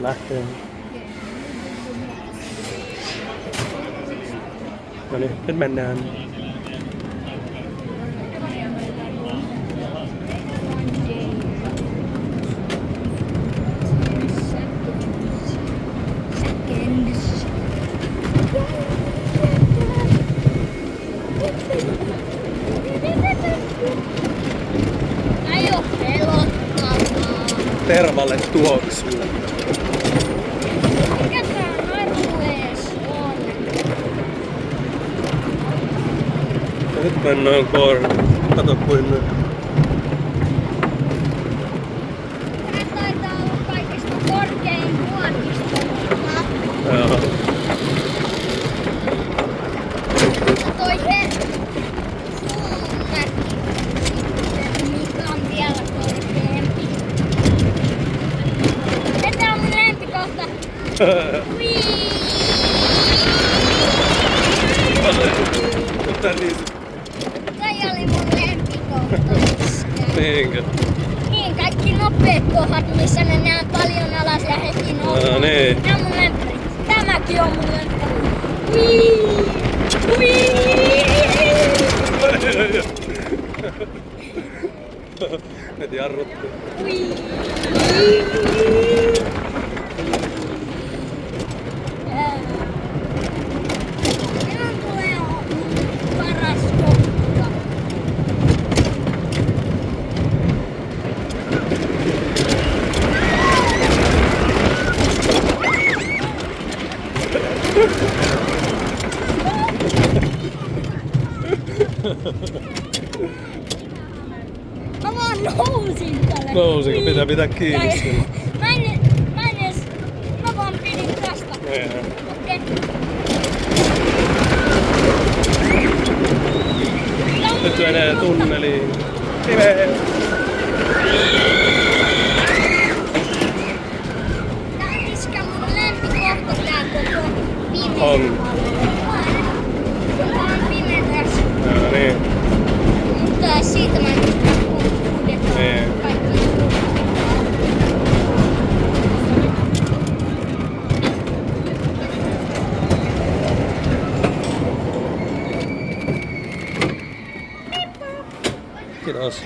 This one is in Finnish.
lähtee. No niin, nyt mennään. Tervalle tuoksuu. Mikä tää arvoes on? Ja nyt mennään kato kuin nyt. Tää taitaa olla kaikista korkein vuoristo. Joo. Ja toi Suommäki, mikä on vielä korkeampi. Ja tää on mun lempikohta. Whee! Mutta niin. Toi oli mun lempikohta. Niinkö? Niin, kaikki nopeat kohdat, missä mennään paljon alas ja heti noustaan. No niin. Tää on mun lemppari. Tämäkin on mun lemppari. Whee! Whee! Nyt jarruttu. Whee! Minun tulee paras kohta. Mä vaan nousin tälle. Nousiko? Pitää kiinni sillä. Mä en edes... Mä vaan pidin tästä. Okei. Nyt menee tunneliin. Pimeä. Tää on iskä mun lempikohta tää koko pimeä. On. Tää on pimeässä. No niin. Mutta siitä mä en tykkää kulkeudet. Niin. Kaikki. Kiitos.